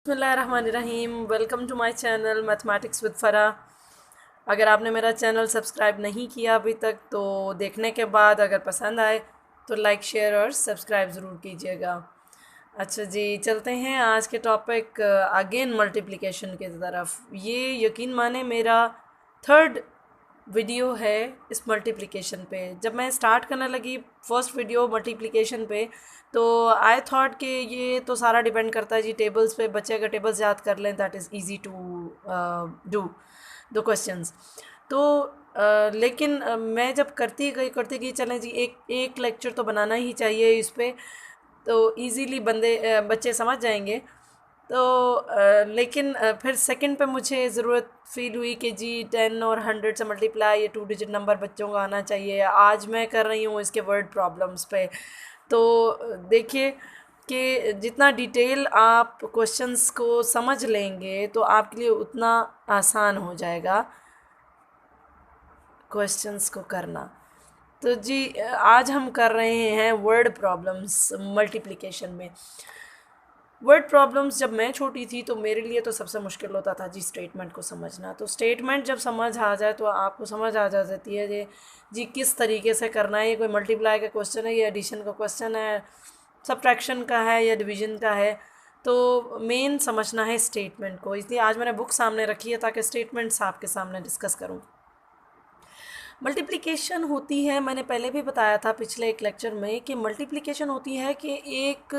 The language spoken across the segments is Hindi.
बिस्मिल्लाहिर्रहमानिर्रहीम। Welcome to my channel mathematics with Farah. अगर आपने मेरा चैनल सब्सक्राइब नहीं किया अभी तक तो देखने के बाद अगर पसंद आए तो लाइक शेयर और सब्सक्राइब ज़रूर कीजिएगा। अच्छा जी, चलते हैं आज के टॉपिक अगेन मल्टीप्लिकेशन की तरफ। ये यकीन माने मेरा थर्ड वीडियो है इस मल्टीप्लिकेशन पे। जब मैं स्टार्ट करने लगी फर्स्ट वीडियो मल्टीप्लिकेशन पे तो आई थॉट कि ये तो सारा डिपेंड करता है जी टेबल्स पे। बच्चे अगर टेबल्स याद कर लें that is easy to do the questions. तो लेकिन मैं जब करती गई चलें जी एक एक लेक्चर तो बनाना ही चाहिए इस पे, तो इजीली बच्चे समझ जाएंगे। तो लेकिन फिर सेकंड पे मुझे ज़रूरत फील हुई कि जी 10 और 100 से मल्टीप्लाई ये 2 डिजिट नंबर बच्चों का आना चाहिए। आज मैं कर रही हूँ इसके वर्ड प्रॉब्लम्स पे। तो देखिए कि जितना डिटेल आप क्वेश्चंस को समझ लेंगे तो आपके लिए उतना आसान हो जाएगा क्वेश्चंस को करना। तो जी आज हम कर रहे हैं वर्ड प्रॉब्लम्स मल्टीप्लिकेशन में। वर्ड प्रॉब्लम्स जब मैं छोटी थी तो मेरे लिए तो सबसे मुश्किल होता था जी स्टेटमेंट को समझना। तो स्टेटमेंट जब समझ आ जाए तो आपको समझ आ जाती है जी किस तरीके से करना है। ये कोई मल्टीप्लाई का क्वेश्चन है या एडिशन का क्वेश्चन है, सब्ट्रैक्शन का है या डिवीजन का है। तो मेन समझना है स्टेटमेंट को, इसलिए आज मैंने बुक सामने रखी है ताकि स्टेटमेंट्स आपके सामने डिस्कस करूँ। मल्टीप्लिकेशन होती है, मैंने पहले भी बताया था पिछले एक लेक्चर में कि मल्टीप्लिकेशन होती है कि एक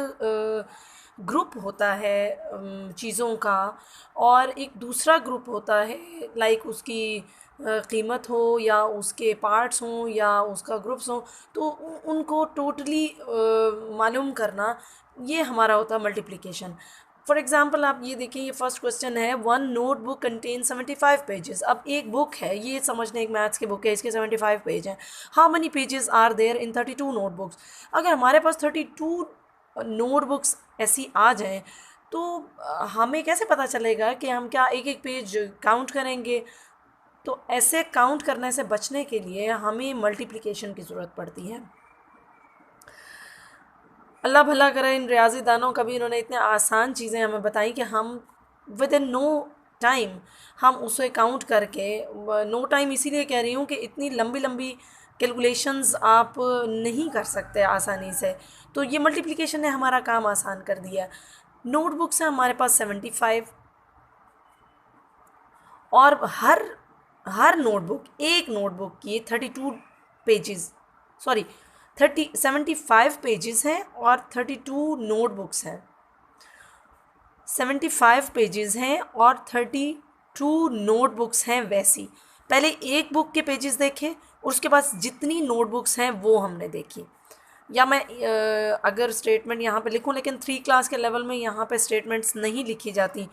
ग्रुप होता है चीज़ों का और एक दूसरा ग्रुप होता है लाइक उसकी कीमत हो या उसके पार्ट्स हों या उसका ग्रुप्स हों, तो उनको टोटली मालूम करना ये हमारा होता है मल्टीप्लिकेशन। फॉर एग्ज़ाम्पल आप ये देखिए, ये फर्स्ट क्वेश्चन है, one note book contain 75 pages. अब एक बुक है, ये समझने एक मैथ्स की बुक है, इसके 75 पेज हैं। How many pages are there in 32 notebooks. अगर हमारे पास 32 नोटबुक्स ऐसी आ जाएं तो हमें कैसे पता चलेगा कि हम क्या एक एक पेज काउंट करेंगे। तो ऐसे काउंट करने से बचने के लिए हमें मल्टीप्लिकेशन की ज़रूरत पड़ती है। अल्लाह भला करे इन रियाजी दानों का भी, इन्होंने इतने आसान चीज़ें हमें बताई कि हम विद इन नो टाइम हम उसे काउंट करके, नो टाइम इसीलिए कह रही हूँ कि इतनी लंबी लंबी कैलकुलेशंस आप नहीं कर सकते आसानी से। तो ये मल्टीप्लिकेशन ने हमारा काम आसान कर दिया। नोटबुक्स हैं हमारे पास 75 और हर हर नोटबुक, एक नोटबुक की 32 पेजेस, सॉरी 75 पेजेस हैं और 32 नोटबुक्स हैं। 75 पेजेस हैं और 32 नोटबुक्स हैं। वैसी पहले एक बुक के पेजेस देखे, उसके बाद जितनी नोटबुक्स हैं वो हमने देखी। या मैं अगर स्टेटमेंट यहाँ पे लिखूँ, लेकिन 3 क्लास के लेवल में यहाँ पे स्टेटमेंट्स नहीं लिखी जाती,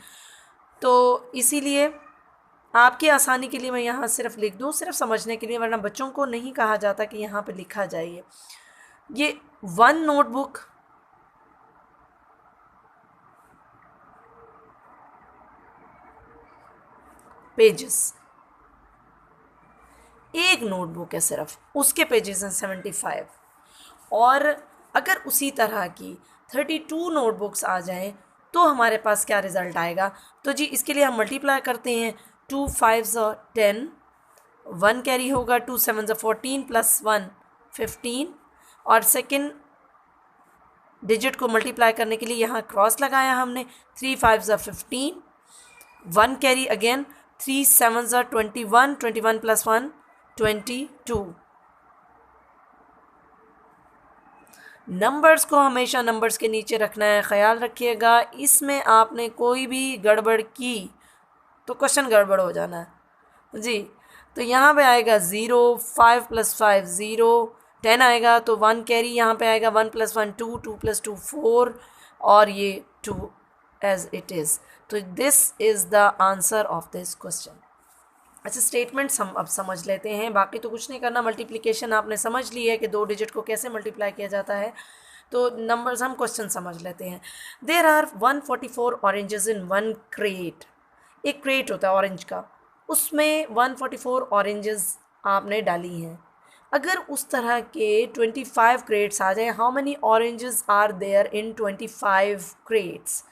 तो इसीलिए आपकी आसानी के लिए मैं यहाँ सिर्फ लिख दूँ, सिर्फ समझने के लिए, वरना बच्चों को नहीं कहा जाता कि यहाँ पे लिखा जाइए। ये वन नोटबुक पेजेस, एक नोटबुक है सिर्फ, उसके पेजेस हैं 75। और अगर उसी तरह की 32 नोटबुक्स आ जाएं तो हमारे पास क्या रिज़ल्ट आएगा। तो जी इसके लिए हम मल्टीप्लाई करते हैं। 2 5 10, 1 कैरी होगा, 2 7 14 प्लस 1 15, और सेकंड डिजिट को मल्टीप्लाई करने के लिए यहाँ क्रॉस लगाया हमने। 3 5 15, 1 कैरी अगेन, 3 7 21, 21 प्लस 1 22। नंबर्स को हमेशा नंबर्स के नीचे रखना है, ख्याल रखिएगा। इसमें आपने कोई भी गड़बड़ की तो क्वेश्चन गड़बड़ हो जाना है जी। तो यहाँ पे आएगा 0, 5 प्लस 5 0, 10 आएगा तो 1 कैरी यहाँ पे आएगा, 1 प्लस 1 2, 2 प्लस 2 4, और ये 2 एज इट इज़। तो this is the answer of this question. अच्छा, स्टेटमेंट्स हम अब समझ लेते हैं। बाकी तो कुछ नहीं करना, मल्टीप्लिकेशन आपने समझ ली है कि 2 डिजिट को कैसे मल्टीप्लाई किया जाता है। तो नंबर्स, हम क्वेश्चन समझ लेते हैं। There are 144 oranges in one crate. एक क्रेट होता है ऑरेंज का, उसमें 144 ऑरेंजेस आपने डाली हैं। अगर उस तरह के 25 क्रेट्स आ जाए, how many oranges are there in 25 crates.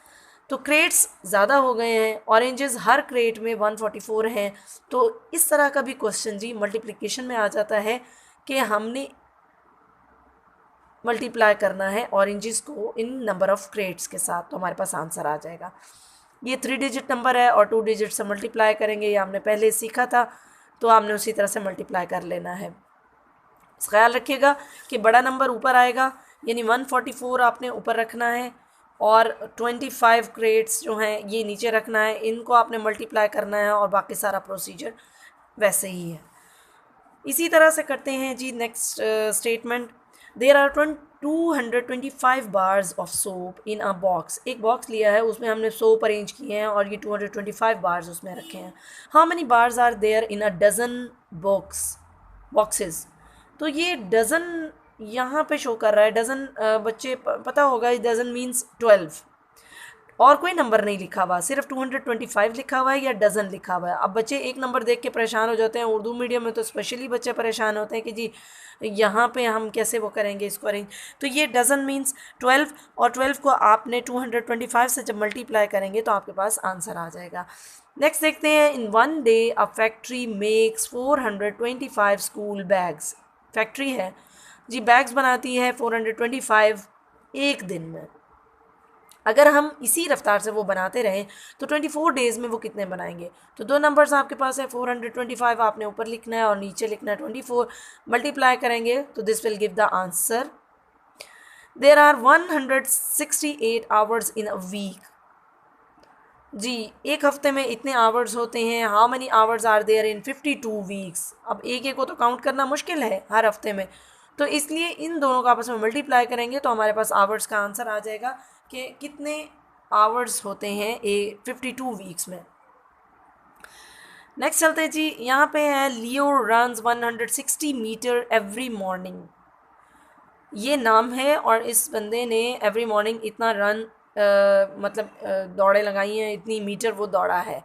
तो क्रेट्स ज़्यादा हो गए हैं, ऑरेंजेस हर क्रेट में 144 हैं। तो इस तरह का भी क्वेश्चन जी मल्टीप्लिकेशन में आ जाता है कि हमने मल्टीप्लाई करना है ऑरेंजेस को इन नंबर ऑफ़ क्रेट्स के साथ, तो हमारे पास आंसर आ जाएगा। ये 3 डिजिट नंबर है और 2 डिजिट से मल्टीप्लाई करेंगे, ये हमने पहले सीखा था, तो आपने उसी तरह से मल्टीप्लाई कर लेना है। ख्याल रखिएगा कि बड़ा नंबर ऊपर आएगा, यानी 144 आपने ऊपर रखना है और 25 क्रेट्स जो हैं ये नीचे रखना है, इनको आपने मल्टीप्लाई करना है और बाकी सारा प्रोसीजर वैसे ही है। इसी तरह से करते हैं जी next statement. There are 225 bars of soap in a box. एक बॉक्स लिया है, उसमें हमने सोप अरेंज किए हैं और ये 225 बार्स उसमें रखे हैं। How many bars are there in a dozen boxes. तो ये डज़न यहाँ पे शो कर रहा है। डज़न बच्चे पता होगा, डज़न मीन्स 12 और कोई नंबर नहीं लिखा हुआ, सिर्फ 225 लिखा हुआ है या डज़न लिखा हुआ है। अब बच्चे एक नंबर देख के परेशान हो जाते हैं, उर्दू मीडियम में तो स्पेशली बच्चे परेशान होते हैं कि जी यहाँ पे हम कैसे वो करेंगे इसको अरेंज। तो ये डज़न मीन्स 12 और 12 को आपने 225 से जब मल्टीप्लाई करेंगे तो आपके पास आंसर आ जाएगा। नेक्स्ट देखते हैं। In one day a factory makes 425 school bags. Factory है जी, बैग्स बनाती है 425 एक दिन में। अगर हम इसी रफ्तार से वो बनाते रहें तो 24 डेज़ में वो कितने बनाएंगे। तो दो नंबर्स आपके पास है, 425 आपने ऊपर लिखना है और नीचे लिखना है 24। मल्टीप्लाई करेंगे तो this will give the answer. There are 168 hours in a week. जी एक हफ्ते में इतने आवर्स होते हैं। How many hours are there in 52 weeks. अब एक एक को तो काउंट करना मुश्किल है हर हफ्ते में, तो इसलिए इन दोनों का आपस में मल्टीप्लाई करेंगे तो हमारे पास आवर्स का आंसर आ जाएगा कि कितने आवर्स होते हैं 52 वीक्स में। नेक्स्ट चलते हैं जी, यहाँ पे है लियो रन्स 160 मीटर एवरी मॉर्निंग। ये नाम है और इस बंदे ने एवरी मॉर्निंग इतना रन दौड़े लगाई हैं, इतनी मीटर वो दौड़ा है।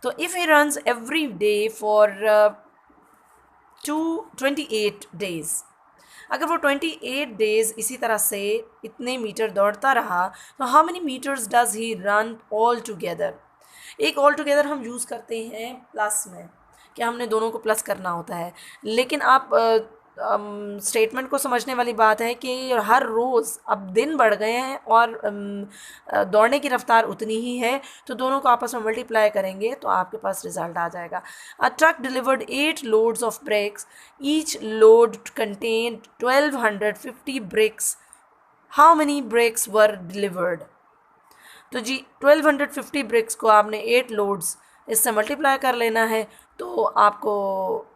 तो if he runs every day for 28 days, अगर वो 28 डेज़ इसी तरह से इतने मीटर दौड़ता रहा तो how many metres does he run all together. एक ऑल टुगेदर हम यूज़ करते हैं प्लस में, कि हमने दोनों को प्लस करना होता है, लेकिन आप स्टेटमेंट को समझने वाली बात है कि हर रोज़ अब दिन बढ़ गए हैं और दौड़ने की रफ्तार उतनी ही है, तो दोनों को आपस में मल्टीप्लाई करेंगे तो आपके पास रिजल्ट आ जाएगा। A truck delivered 8 loads of bricks, each load contained 1250 bricks. How many bricks were delivered. तो जी 1250 ब्रिक्स को आपने 8 लोड्स इससे मल्टीप्लाई कर लेना है तो आपको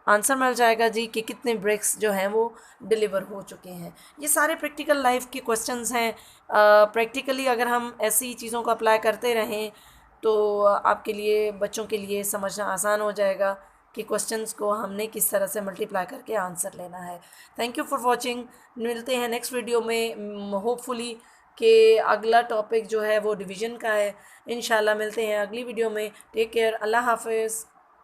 आंसर मिल जाएगा जी कि कितने ब्रिक्स जो हैं वो डिलीवर हो चुके हैं। ये सारे प्रैक्टिकल लाइफ के क्वेश्चंस हैं। प्रैक्टिकली अगर हम ऐसी चीज़ों को अप्लाई करते रहें तो आपके लिए, बच्चों के लिए समझना आसान हो जाएगा कि क्वेश्चंस को हमने किस तरह से मल्टीप्लाई करके आंसर लेना है। Thank you for watching. मिलते हैं नेक्स्ट वीडियो में, होपफुली कि अगला टॉपिक जो है वो डिवीज़न का है। इंशाल्लाह मिलते हैं अगली वीडियो में। टेक केयर, अल्लाह हाफ़िज़।